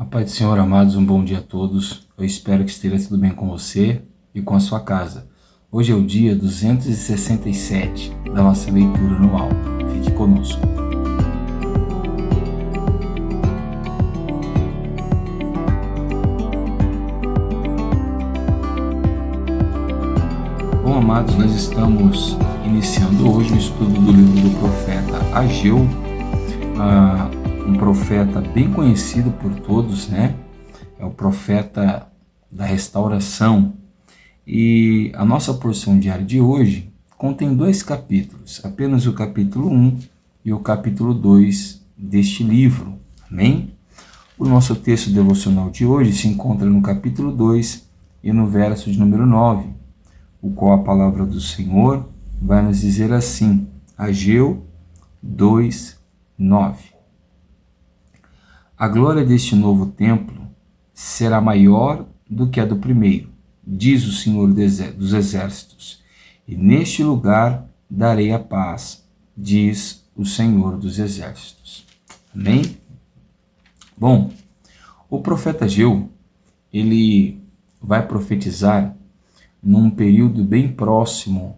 A paz do Senhor, amados, um bom dia a todos. Eu espero que esteja tudo bem com você e com a sua casa. Hoje é o dia 267 da nossa leitura anual. Fique conosco. Bom, amados, nós estamos iniciando hoje o estudo do livro do profeta Ageu, um profeta bem conhecido por todos, né? É o profeta da restauração. E a nossa porção diária de hoje contém 2 capítulos, apenas o capítulo 1 e o capítulo 2 deste livro. Amém? O nosso texto devocional de hoje se encontra no capítulo 2 e no verso de número 9, o qual a palavra do Senhor vai nos dizer assim, Ageu 2, 9. A glória deste novo templo será maior do que a do primeiro, diz o Senhor dos Exércitos, e neste lugar darei a paz, diz o Senhor dos Exércitos. Amém? Bom, o profeta Ageu, ele vai profetizar num período bem próximo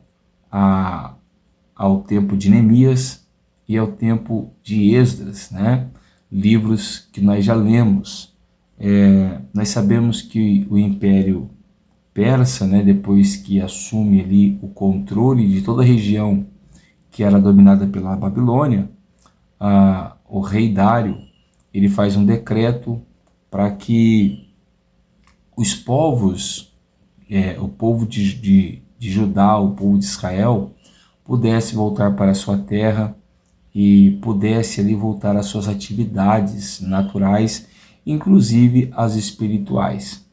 ao tempo de Neemias e ao tempo de Esdras, né? Livros que nós já lemos. Nós sabemos que o Império Persa, né, depois que assume ali o controle de toda a região que era dominada pela Babilônia, o rei Dário, ele faz um decreto para que os povos, o povo de Judá, o povo de Israel, pudesse voltar para a sua terra e pudesse ali voltar às suas atividades naturais, inclusive as espirituais.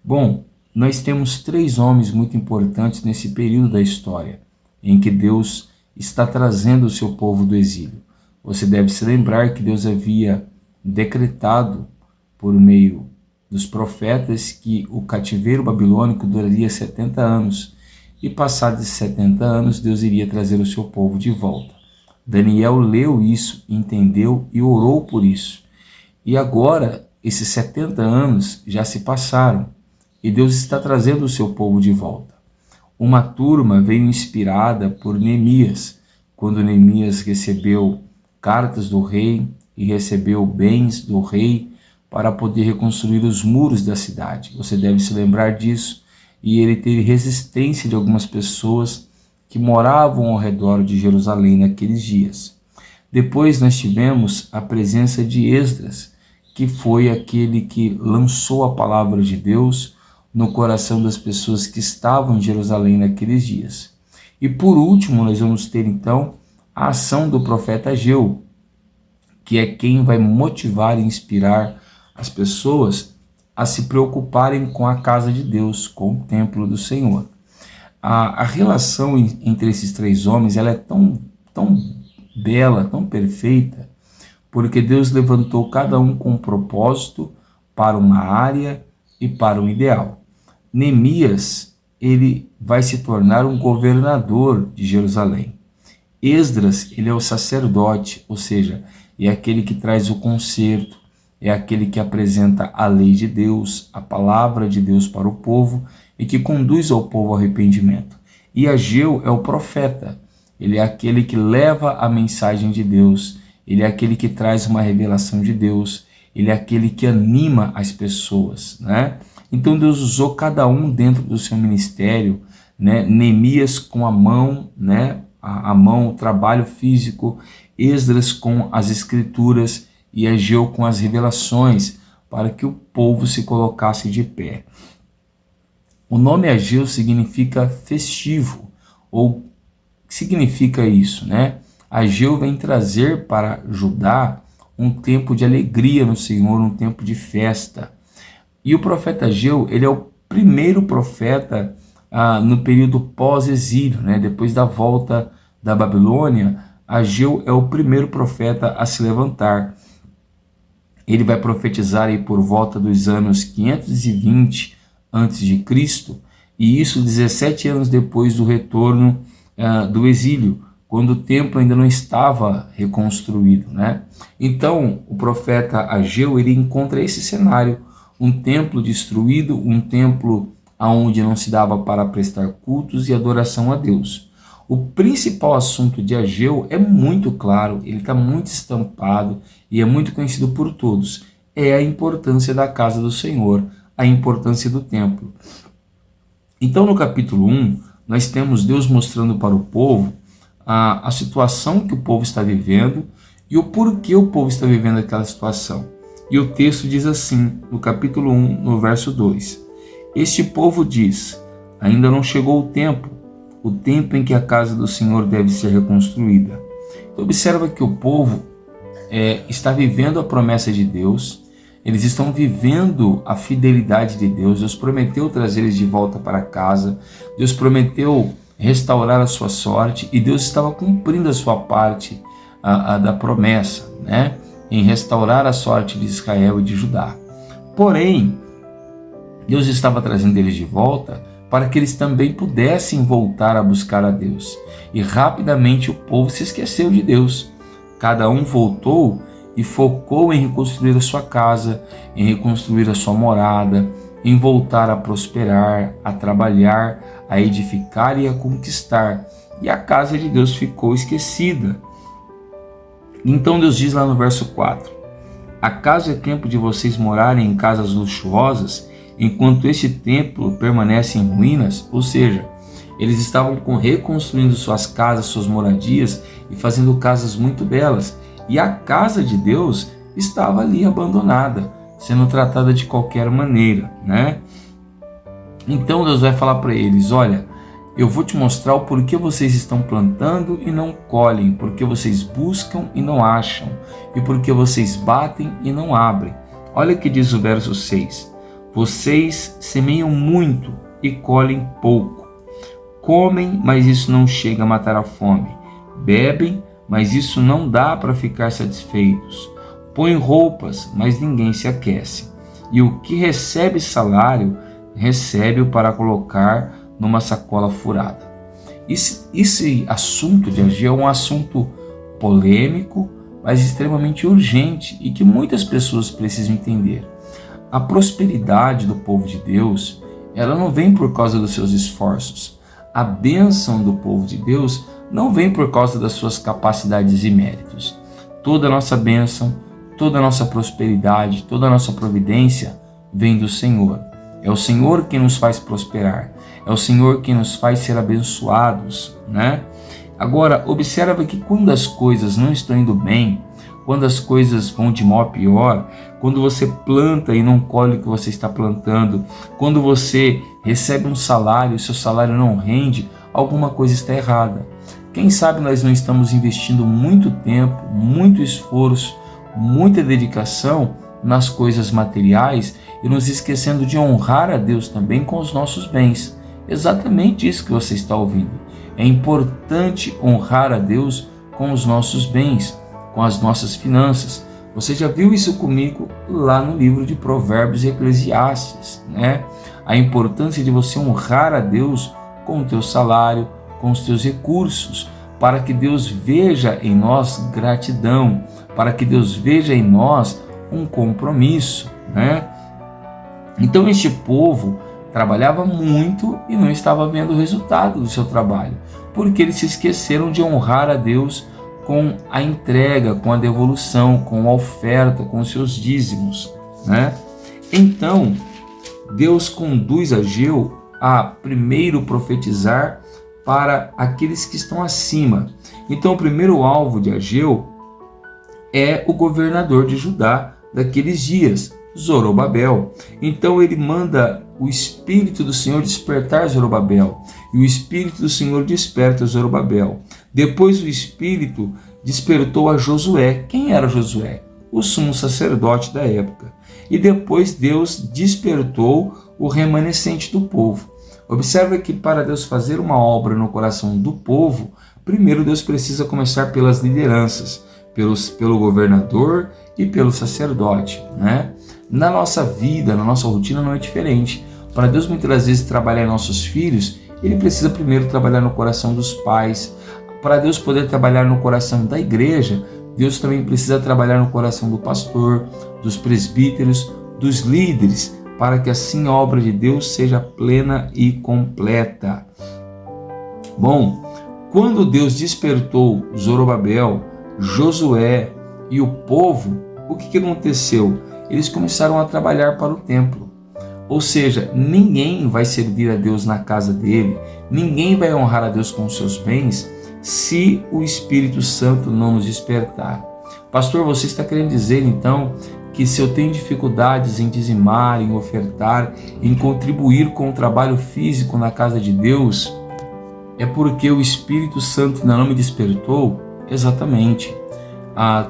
Bom, nós temos 3 homens muito importantes nesse período da história, em que Deus está trazendo o seu povo do exílio. Você deve se lembrar que Deus havia decretado, por meio dos profetas, que o cativeiro babilônico duraria 70 anos, e passados 70 anos Deus iria trazer o seu povo de volta. Daniel leu isso, entendeu e orou por isso. E agora, esses 70 anos já se passaram e Deus está trazendo o seu povo de volta. Uma turma veio inspirada por Neemias, quando Neemias recebeu cartas do rei e recebeu bens do rei para poder reconstruir os muros da cidade. Você deve se lembrar disso. E ele teve resistência de algumas pessoas que moravam ao redor de Jerusalém naqueles dias. Depois nós tivemos a presença de Esdras, que foi aquele que lançou a palavra de Deus no coração das pessoas que estavam em Jerusalém naqueles dias. E por último, nós vamos ter então a ação do profeta Ageu, que é quem vai motivar e inspirar as pessoas a se preocuparem com a casa de Deus, com o templo do Senhor. A relação entre esses 3 homens ela é tão bela, tão perfeita, porque Deus levantou cada um com um propósito para uma área e para um ideal. Neemias, ele vai se tornar um governador de Jerusalém. Esdras, ele é o sacerdote, ou seja, é aquele que traz o conserto, é aquele que apresenta a lei de Deus, a palavra de Deus para o povo e que conduz ao povo ao arrependimento. E Ageu é o profeta, ele é aquele que leva a mensagem de Deus, ele é aquele que traz uma revelação de Deus, ele é aquele que anima as pessoas, né? Então Deus usou cada um dentro do seu ministério, né? Neemias com a mão, né? A mão, o trabalho físico, Esdras com as escrituras, e Ageu com as revelações, para que o povo se colocasse de pé. O nome Ageu significa festivo, ou o que significa isso, né? Ageu vem trazer para Judá um tempo de alegria no Senhor, um tempo de festa. E o profeta Ageu, ele é o primeiro profeta no período pós-exílio, né? Depois da volta da Babilônia, Ageu é o primeiro profeta a se levantar. Ele vai profetizar aí por volta dos anos 520 a.C., e isso 17 anos depois do retorno do exílio, quando o templo ainda não estava reconstruído, né? Então, o profeta Ageu, ele encontra esse cenário, um templo destruído, um templo onde não se dava para prestar cultos e adoração a Deus. O principal assunto de Ageu é muito claro, ele está muito estampado e é muito conhecido por todos. É a importância da casa do Senhor, a importância do templo. Então, no capítulo 1, nós temos Deus mostrando para o povo a situação que o povo está vivendo e o porquê o povo está vivendo aquela situação. E o texto diz assim, no capítulo 1, no verso 2: Este povo diz, ainda não chegou o tempo em que a casa do Senhor deve ser reconstruída. Então, observa que o povo está vivendo a promessa de Deus, eles estão vivendo a fidelidade de Deus. Deus prometeu trazer eles de volta para casa, Deus prometeu restaurar a sua sorte e Deus estava cumprindo a sua parte da promessa, né? Em restaurar a sorte de Israel e de Judá. Porém, Deus estava trazendo eles de volta para que eles também pudessem voltar a buscar a Deus. E rapidamente o povo se esqueceu de Deus. Cada um voltou e focou em reconstruir a sua casa, em reconstruir a sua morada, em voltar a prosperar, a trabalhar, a edificar e a conquistar. E a casa de Deus ficou esquecida. Então Deus diz lá no verso 4: Acaso é tempo de vocês morarem em casas luxuosas, enquanto este templo permanece em ruínas? Ou seja, eles estavam reconstruindo suas casas, suas moradias e fazendo casas muito belas. E a casa de Deus estava ali abandonada, sendo tratada de qualquer maneira, né? Então Deus vai falar para eles: olha, eu vou te mostrar o porquê vocês estão plantando e não colhem, porque vocês buscam e não acham, e porque vocês batem e não abrem. Olha o que diz o verso 6. Vocês semeiam muito e colhem pouco. Comem, mas isso não chega a matar a fome. Bebem, mas isso não dá para ficar satisfeitos. Põem roupas, mas ninguém se aquece. E o que recebe salário, recebe-o para colocar numa sacola furada. Esse assunto de Ageu é um assunto polêmico, mas extremamente urgente e que muitas pessoas precisam entender. A prosperidade do povo de Deus, ela não vem por causa dos seus esforços. A bênção do povo de Deus não vem por causa das suas capacidades e méritos. Toda a nossa bênção, toda a nossa prosperidade, toda a nossa providência vem do Senhor. É o Senhor quem nos faz prosperar. É o Senhor quem nos faz ser abençoados, né? Agora, observa que quando as coisas não estão indo bem, quando as coisas vão de mal a pior, quando você planta e não colhe o que você está plantando, quando você recebe um salário e o seu salário não rende, alguma coisa está errada. Quem sabe nós não estamos investindo muito tempo, muito esforço, muita dedicação nas coisas materiais e nos esquecendo de honrar a Deus também com os nossos bens. Exatamente isso que você está ouvindo. É importante honrar a Deus com os nossos bens, com as nossas finanças. Você já viu isso comigo lá no livro de Provérbios e Eclesiastes, né? A importância de você honrar a Deus com o teu salário, com os teus recursos, para que Deus veja em nós gratidão, para que Deus veja em nós um compromisso, né? Então este povo trabalhava muito e não estava vendo o resultado do seu trabalho, porque eles se esqueceram de honrar a Deus com a entrega, com a devolução, com a oferta, com os seus dízimos, né? Então, Deus conduz Ageu a primeiro profetizar para aqueles que estão acima. Então, o primeiro alvo de Ageu é o governador de Judá daqueles dias, Zorobabel. Então ele manda o Espírito do Senhor despertar Zorobabel, e o Espírito do Senhor desperta Zorobabel. Depois o Espírito despertou a Josué. Quem era Josué? O sumo sacerdote da época. E depois Deus despertou o remanescente do povo. Observa que para Deus fazer uma obra no coração do povo, primeiro Deus precisa começar pelas lideranças, pelo governador e pelo sacerdote, né? Na nossa vida, na nossa rotina não é diferente. Para Deus muitas vezes trabalhar em nossos filhos, Ele precisa primeiro trabalhar no coração dos pais, para Deus poder trabalhar no coração da igreja, Deus também precisa trabalhar no coração do pastor, dos presbíteros, dos líderes, para que assim a obra de Deus seja plena e completa. Bom, quando Deus despertou Zorobabel, Josué e o povo, o que aconteceu? Eles começaram a trabalhar para o templo. Ou seja, ninguém vai servir a Deus na casa dele, ninguém vai honrar a Deus com os seus bens, se o Espírito Santo não nos despertar. Pastor, você está querendo dizer então que se eu tenho dificuldades em dizimar, em ofertar, em contribuir com o trabalho físico na casa de Deus, é porque o Espírito Santo ainda não me despertou? Exatamente.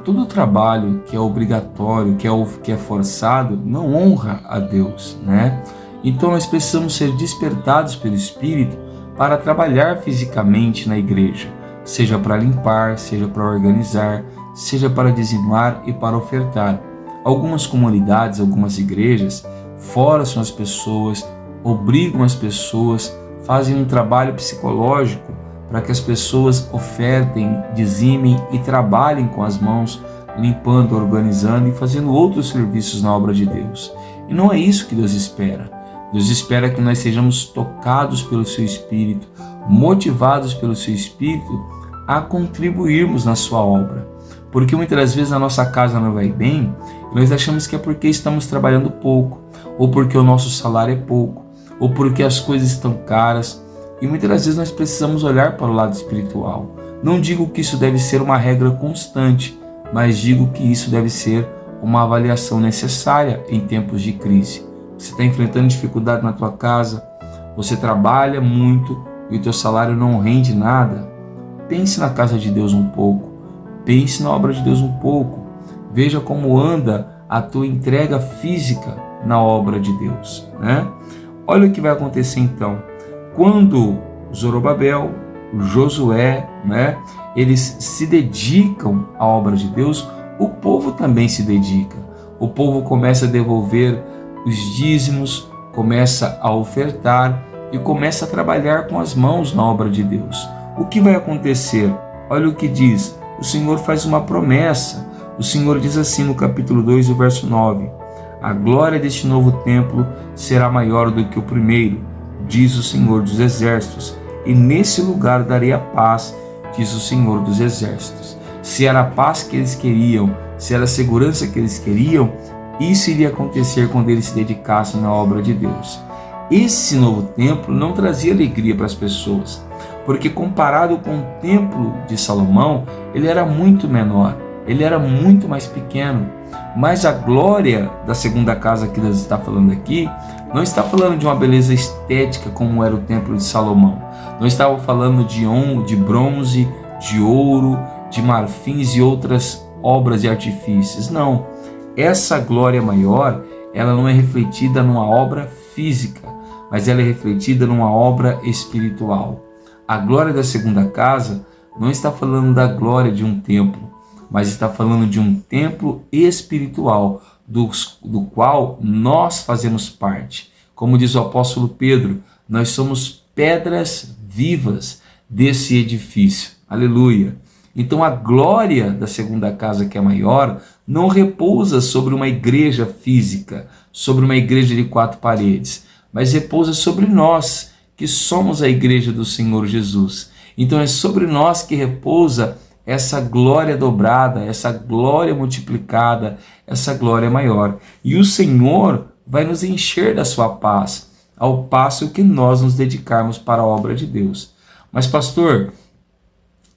Todo trabalho que é obrigatório, que é forçado, não honra a Deus, né? Então nós precisamos ser despertados pelo Espírito para trabalhar fisicamente na igreja, seja para limpar, seja para organizar, seja para dizimar e para ofertar. Algumas comunidades, algumas igrejas forçam as pessoas, obrigam as pessoas, fazem um trabalho psicológico para que as pessoas ofertem, dizimem e trabalhem com as mãos, limpando, organizando e fazendo outros serviços na obra de Deus. E não é isso que Deus espera. Deus espera que nós sejamos tocados pelo seu Espírito, motivados pelo seu Espírito a contribuirmos na sua obra. Porque muitas das vezes a nossa casa não vai bem e nós achamos que é porque estamos trabalhando pouco, ou porque o nosso salário é pouco, ou porque as coisas estão caras. E muitas das vezes nós precisamos olhar para o lado espiritual. Não digo que isso deve ser uma regra constante, mas digo que isso deve ser uma avaliação necessária em tempos de crise. Você está enfrentando dificuldade na tua casa, você trabalha muito e o teu salário não rende nada. Pense na casa de Deus um pouco, pense na obra de Deus um pouco, veja como anda a tua entrega física na obra de Deus, né? Olha o que vai acontecer então. Quando Zorobabel, Josué, né, eles se dedicam à obra de Deus, o povo também se dedica. O povo começa a devolver os dízimos, começa a ofertar e começa a trabalhar com as mãos na obra de Deus. O que vai acontecer? Olha o que diz. O Senhor faz uma promessa. O Senhor diz assim no capítulo 2, o verso 9: a glória deste novo templo será maior do que o primeiro, diz o Senhor dos Exércitos, e nesse lugar darei a paz, diz o Senhor dos Exércitos. Se era a paz que eles queriam, se era a segurança que eles queriam, isso iria acontecer quando eles se dedicassem na obra de Deus. Esse novo templo não trazia alegria para as pessoas, porque comparado com o templo de Salomão, ele era muito menor, ele era muito mais pequeno. Mas a glória da segunda casa que Deus está falando aqui, não está falando de uma beleza estética como era o templo de Salomão. Não estava falando de bronze, de ouro, de marfins e outras obras e artifícios. Não. Essa glória maior, ela não é refletida numa obra física, mas ela é refletida numa obra espiritual. A glória da segunda casa não está falando da glória de um templo, mas está falando de um templo espiritual, do qual nós fazemos parte. Como diz o apóstolo Pedro, nós somos pedras vivas desse edifício. Aleluia! Então a glória da segunda casa, que é maior, não repousa sobre uma igreja física, sobre uma igreja de 4 paredes, mas repousa sobre nós, que somos a igreja do Senhor Jesus. Então é sobre nós que repousa essa glória dobrada, essa glória multiplicada, essa glória maior. E o Senhor vai nos encher da sua paz, ao passo que nós nos dedicarmos para a obra de Deus. Mas pastor,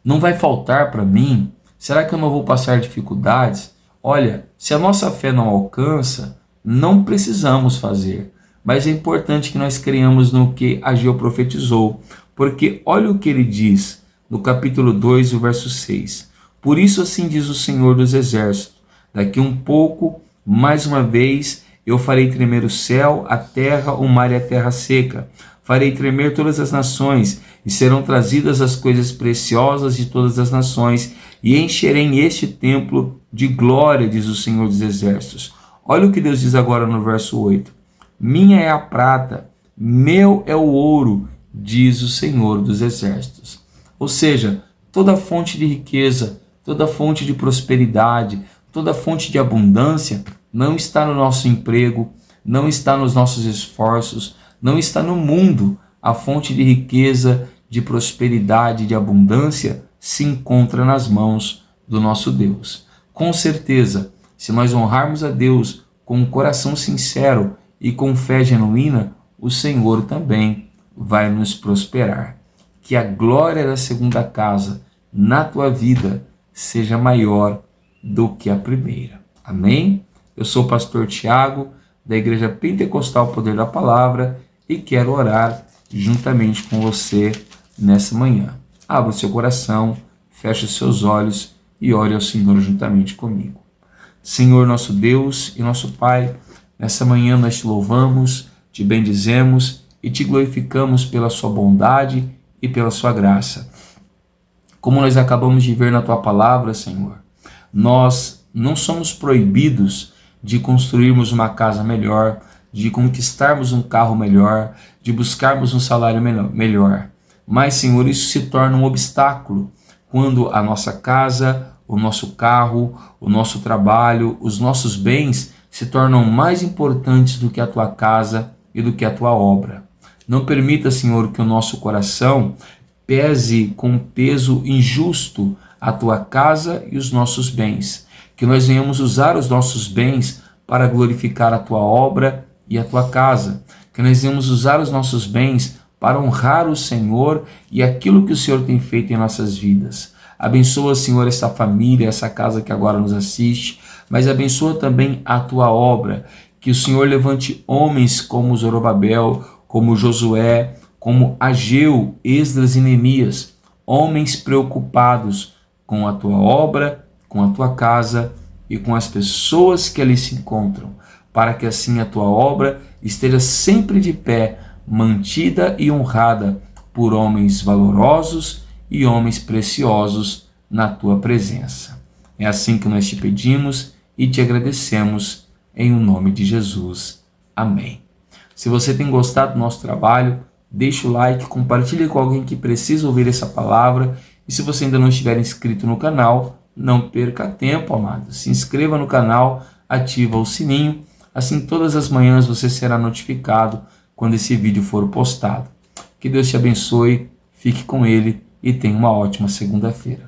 não vai faltar para mim? Será que eu não vou passar dificuldades? Olha, se a nossa fé não alcança, não precisamos fazer. Mas é importante que nós creiamos no que Ageu profetizou, porque olha o que ele diz no capítulo 2, o verso 6. Por isso assim diz o Senhor dos Exércitos, daqui um pouco, mais uma vez, eu farei tremer o céu, a terra, o mar e a terra seca. Farei tremer todas as nações, e serão trazidas as coisas preciosas de todas as nações, e encherei este templo de glória, diz o Senhor dos Exércitos. Olha o que Deus diz agora no verso 8. Minha é a prata, meu é o ouro, diz o Senhor dos Exércitos. Ou seja, toda fonte de riqueza, toda fonte de prosperidade, toda fonte de abundância não está no nosso emprego, não está nos nossos esforços, não está no mundo. A fonte de riqueza, de prosperidade, de abundância se encontra nas mãos do nosso Deus. Com certeza, se nós honrarmos a Deus com um coração sincero e com fé genuína, o Senhor também vai nos prosperar. Que a glória da segunda casa na tua vida seja maior do que a primeira. Amém? Eu sou o pastor Tiago, da Igreja Pentecostal Poder da Palavra, e quero orar juntamente com você nessa manhã. Abra o seu coração, feche os seus olhos e ore ao Senhor juntamente comigo. Senhor, nosso Deus e nosso Pai, nessa manhã nós te louvamos, te bendizemos e te glorificamos pela sua bondade e pela sua graça. Como nós acabamos de ver na tua palavra, Senhor, nós não somos proibidos de construirmos uma casa melhor, de conquistarmos um carro melhor, de buscarmos um salário melhor. Mas, Senhor, isso se torna um obstáculo quando a nossa casa, o nosso carro, o nosso trabalho, os nossos bens se tornam mais importantes do que a tua casa e do que a tua obra. Não permita, Senhor, que o nosso coração pese com peso injusto a tua casa e os nossos bens. Que nós venhamos usar os nossos bens para glorificar a tua obra e a tua casa. Que nós venhamos usar os nossos bens para honrar o Senhor e aquilo que o Senhor tem feito em nossas vidas. Abençoa, Senhor, essa família, essa casa que agora nos assiste, mas abençoa também a tua obra. Que o Senhor levante homens como Zorobabel, como Josué, como Ageu, Esdras e Neemias, homens preocupados com a tua obra, com a tua casa e com as pessoas que ali se encontram, para que assim a tua obra esteja sempre de pé, mantida e honrada por homens valorosos e homens preciosos na tua presença. É assim que nós te pedimos e te agradecemos em o nome de Jesus. Amém. Se você tem gostado do nosso trabalho, deixa o like, compartilhe com alguém que precisa ouvir essa palavra. E se você ainda não estiver inscrito no canal, não perca tempo, amado. Se inscreva no canal, ativa o sininho. Assim, todas as manhãs você será notificado quando esse vídeo for postado. Que Deus te abençoe, fique com Ele e tenha uma ótima segunda-feira.